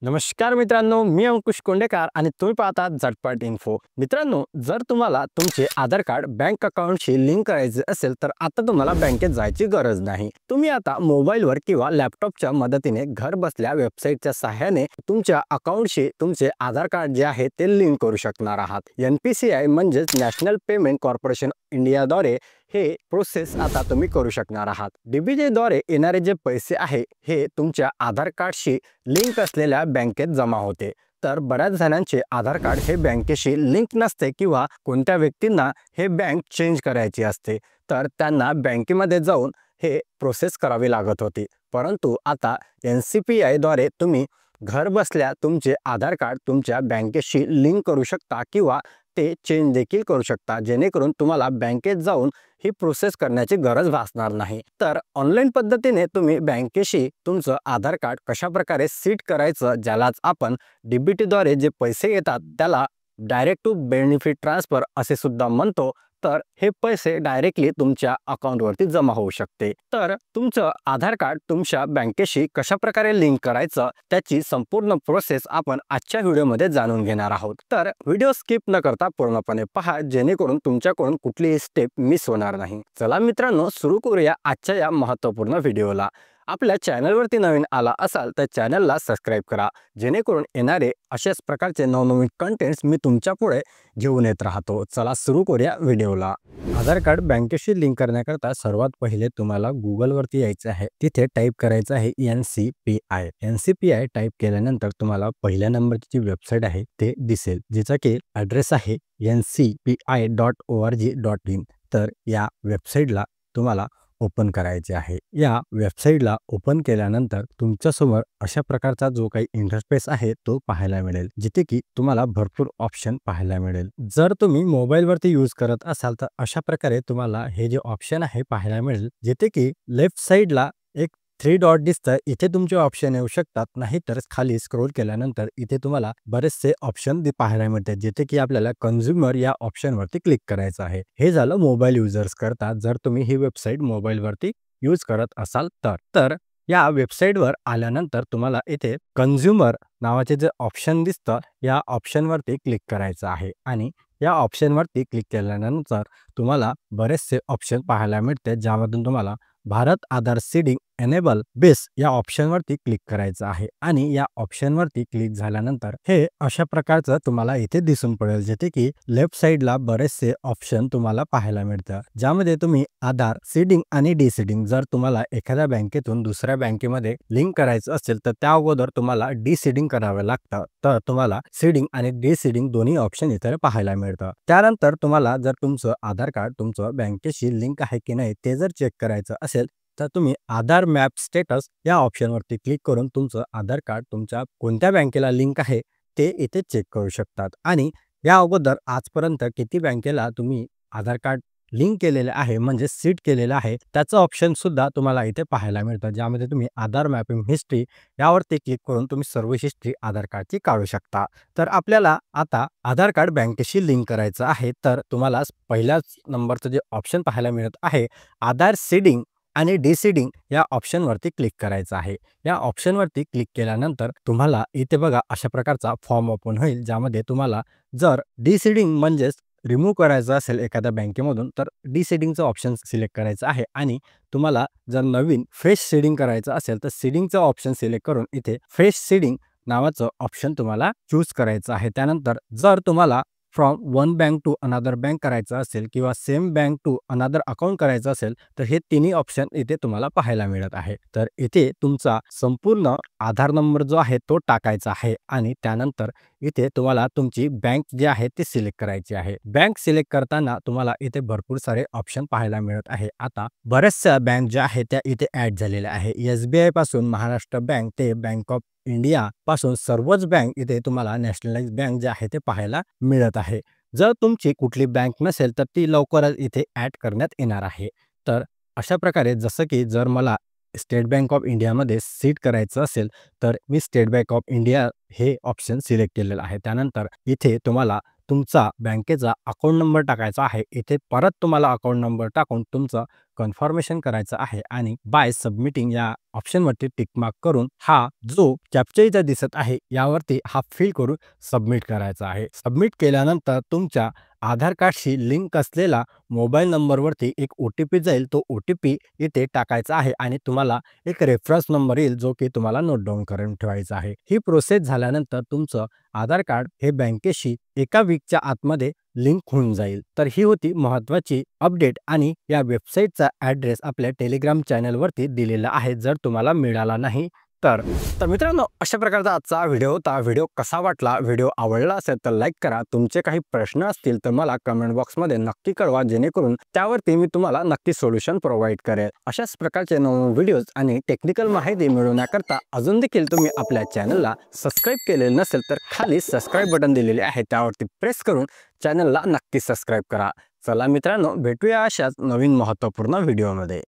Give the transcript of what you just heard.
नमस्कार मित्रांनो, मी अंकुश कोंडेकर आणि तुम्ही पाहता झटपट इन्फो. मित्रांनो, जर तुम्हाला तुमचे आधार कार्ड बँक अकाउंटशी लिंक करायचे असेल तर आता तुम्हाला बँकेत जायची गरज नाही. तुम्ही आता मोबाईलवर किंवा लॅपटॉपच्या मदतीने घर बसल्या वेबसाईटच्या सहाय्याने तुमच्या अकाउंटशी तुमचे आधार कार्ड जे आहे ते लिंक करू शकणार आहात. NPCI म्हणजेच नॅशनल पेमेंट कॉर्पोरेशन इंडियाद्वारे हे प्रोसेस आता तुम्ही करू शकणार आहात. DBT द्वारे येणारे जे पैसे आहे हे तुमच्या आधार कार्डशी लिंक असलेल्या बँकेत जमा होते. तर बऱ्याच जणांचे आधार कार्ड हे बँकेशी लिंक नसते किंवा कोणत्या व्यक्तींना हे बँक चेंज करायची असते, तर त्यांना बँकेमध्ये जाऊन हे प्रोसेस करावी लागत होती. परंतु आता NCPI द्वारे तुम्ही घर बसल्या तुमचे आधार कार्ड तुमच्या बँकेशी लिंक करू शकता किंवा ते चेंज देखील करू शकता, जेणेकरून तुम्हाला बँकेत जाऊन ही प्रोसेस करण्याची गरज भासणार नाही. तर ऑनलाईन पद्धतीने तुम्ही बँकेशी तुमचं आधार कार्ड कशा प्रकारे सीट करायचं, ज्यालाच आपण DBT द्वारे जे पैसे येतात त्याला डायरेक्ट टू बेनिफिट ट्रान्सफर असे सुद्धा म्हणतो, तर हे पैसे डायरेक्टली तुमच्या अकाउंटवरती जमा होऊ शकते. तर तुमचं आधार कार्ड तुमच्या बँकेशी कशा प्रकारे लिंक करायचं त्याची संपूर्ण प्रोसेस आपण आजच्या व्हिडिओमध्ये जाणून घेणार आहोत. तर व्हिडिओ स्किप न करता पूर्णपणे पहा, जेणेकरून तुमच्याकडून कुठलीही स्टेप मिस होणार नाही. चला मित्रांनो, सुरू करूया आजच्या या महत्त्वपूर्ण व्हिडिओला. आपल्या चॅनलवरती नवीन आला असाल तर चॅनलला सबस्क्राईब करा, जेणेकरून येणारे अशाच प्रकारचे नवनवीन कंटेंट्स मी तुमच्या पुढे घेऊन येत राहतो. चला सुरू करूया व्हिडिओला. आधार कार्ड बँकेशी लिंक करण्याकरता सर्वात पहिले तुम्हाला गुगलवरती यायचं आहे. तिथे टाईप करायचं आहे NCPI. NCPI टाईप केल्यानंतर तुम्हाला पहिल्या नंबरची जी वेबसाईट आहे ते दिसेल, जिचा की ॲड्रेस आहे ncpi.org.in. तर या वेबसाईटला तुम्हाला ओपन करायचे आहे. या वेबसाईटला ओपन केल्यानंतर तुमच्यासमोर अशा प्रकारचा जो काही इंटरफेस आहे तो पाहायला मिळेल, जिथे की तुम्हाला भरपूर ऑप्शन पाहायला मिळेल. जर तुम्ही मोबाईलवरती यूज करत असाल तर अशा प्रकारे तुम्हाला हे जे ऑप्शन आहे पाहायला मिळेल, जिथे की लेफ्ट साईडला एक 3 डॉट दिसतं. इथे तुमचे ऑप्शन येऊ शकतात, नाहीतर खाली स्क्रोल केल्यानंतर इथे तुम्हाला बरेचसे ऑप्शन पाहायला मिळतात, जिथे की आपल्याला कन्झ्युमर या ऑप्शनवरती क्लिक करायचं आहे. हे झालं मोबाईल युजर्स करता, जर तुम्ही ही वेबसाईट मोबाईलवरती यूज करत असाल तर या वेबसाईटवर आल्यानंतर तुम्हाला इथे कन्झ्युमर नावाचे जे ऑप्शन दिसतं या ऑप्शनवरती क्लिक करायचं आहे. आणि या ऑप्शनवरती क्लिक केल्यानंतर तुम्हाला बरेचसे ऑप्शन पाहायला मिळते, ज्यामधून तुम्हाला भारत आधार सीडिंग एनेबल बेस या ऑप्शनवरती क्लिक करायचं आहे. आणि या ऑप्शनवरती क्लिक झाल्यानंतर हे अशा प्रकारचं तुम्हाला इथे दिसून पडेल, जिथे की लेफ्ट साईडला बरेचसे ऑप्शन तुम्हाला पाहायला मिळतात, ज्यामध्ये तुम्ही आधार सीडिंग आणि डीसीडिंग, जर तुम्हाला एखाद्या बँकेतून दुसऱ्या बँकेमध्ये लिंक करायचं असेल तर त्या अगोदर तुम्हाला डीसीडिंग करावं लागतं. तर तुम्हाला सीडिंग आणि डीसीडिंग दोन्ही ऑप्शन इथे पाहायला मिळतं. त्यानंतर तुम्हाला जर तुमचं आधार कार्ड तुमचं बँकेशी लिंक आहे की नाही ते जर चेक करायचं असेल तर तुम्ही आधार मॅप स्टेटस या ऑप्शनवरती क्लिक करून तुमचं आधार कार्ड तुमच्या कोणत्या बँकेला लिंक आहे ते इथे चेक करू शकतात. आणि या अगोदर आजपर्यंत किती बँकेला तुम्ही आधार कार्ड लिंक केलेलं आहे म्हणजे सीट केलेलं आहे त्याचं ऑप्शन सुद्धा तुम्हाला इथे पाहायला मिळतं, ज्यामध्ये तुम्ही आधार मॅपिंग हिस्ट्री यावरती क्लिक करून तुम्ही सर्व हिस्ट्री आधार कार्डची काढू शकता. तर आपल्याला आता आधार कार्ड बँकेशी लिंक करायचं आहे, तर तुम्हाला पहिल्याच नंबरचं जे ऑप्शन पाहायला मिळत आहे आधार सीडिंग आणि डीसीडिंग या ऑप्शनवरती क्लिक करायचं आहे. या ऑप्शनवरती क्लिक केल्यानंतर तुम्हाला इथे बघा अशा प्रकारचा फॉर्म ओपन होईल, ज्यामध्ये तुम्हाला जर डीसीडिंग म्हणजेच रिमूव्ह करायचं असेल एखाद्या बँकेमधून तर डीसीडिंगचं ऑप्शन सिलेक्ट करायचं आहे. आणि तुम्हाला जर नवीन फ्रेश सीडिंग करायचं असेल तर सीडिंगचं ऑप्शन सिलेक्ट करून इथे फ्रेश सीडिंग नावाचं ऑप्शन तुम्हाला चूज करायचं आहे. त्यानंतर जर तुम्हाला from one bank to another bank करायचं असेल किंवा same bank to another account करायचं असेल तर हे तिन्ही ऑप्शन इथे तुम्हाला पाहायला मिळत आहे. तर इथे तुमचा संपूर्ण आधार नंबर जो आहे तो टाकायचा आहे आणि त्यानंतर इथे तुम्हाला तुमची बँक जी आहे ती सिलेक्ट करायची आहे. बँक सिलेक्ट करताना तुम्हाला इथे भरपूर सारे ऑप्शन पाहायला मिळत आहे. आता बऱ्याचशा बँक ज्या आहेत त्या इथे ॲड झालेल्या आहे. SBI पासून महाराष्ट्र बँक ते बँक ऑफ इंडिया पासून सर्वच बँक इथे तुम्हाला नॅशनलाइज बँक जे आहे ते पाहायला मिळत आहे. जर तुमची कुठली बँक नसेल तर ती लवकरच इथे ॲड करण्यात येणार आहे. तर अशा प्रकारे जसं की जर मला स्टेट बँक ऑफ इंडियामध्ये सीट करायचं असेल तर मी स्टेट बँक ऑफ इंडिया हे ऑप्शन सिलेक्ट केलेलं आहे. त्यानंतर इथे तुम्हाला तुमचा बँकेचा अकाउंट नंबर टाकायचा आहे. इथे परत तुम्हाला अकाउंट नंबर टाकून तुमचं कन्फर्मेशन करायचं आहे आणि बाय सबमिटिंग या ऑप्शनवरती टिक मार्क करून हा जो कॅप्चा इथे दिसत आहे यावरती हा फिल करून सबमिट करायचा आहे. सबमिट केल्यानंतर तुमच्या आधार कार्डशी लिंक असलेला मोबाईल नंबरवरती एक ओ-टी-पी जाईल. तो ओ-टी-पी इथे टाकायचा आहे आणि तुम्हाला एक रेफरन्स नंबर येईल जो की तुम्हाला नोट डाउन करून ठेवायचा आहे. ही प्रोसेस झाल्यानंतर तुमचं आधार कार्ड हे बँकेशी एका वीकच्या आतमध्ये लिंक होऊन जाईल. तर ही होती महत्त्वाची अपडेट आणि या वेबसाईटचा ॲड्रेस आपल्या टेलिग्राम चॅनलवरती दिलेला आहे. जर तुम्हाला मिळाला नाही तर मित्रांनो, अशा प्रकारचा आजचा व्हिडिओ होता. व्हिडिओ कसा वाटला? व्हिडिओ आवडला असेल तर लाईक करा. तुमचे काही प्रश्न असतील तर मला कमेंट बॉक्समध्ये नक्की कळवा, जेणेकरून त्यावरती मी तुम्हाला नक्की सोल्युशन प्रोव्हाइड करेल. अशाच प्रकारचे नवीन व्हिडिओज आणि टेक्निकल माहिती मिळवण्याकरता अजून देखील तुम्ही आपल्या चॅनलला सबस्क्राईब केलेले नसेल तर खाली सबस्क्राईब बटन दिलेले आहे, त्यावरती प्रेस करून चॅनलला नक्की सबस्क्राईब करा. चला मित्रांनो, भेटूया अशाच नवीन महत्त्वपूर्ण व्हिडिओमध्ये.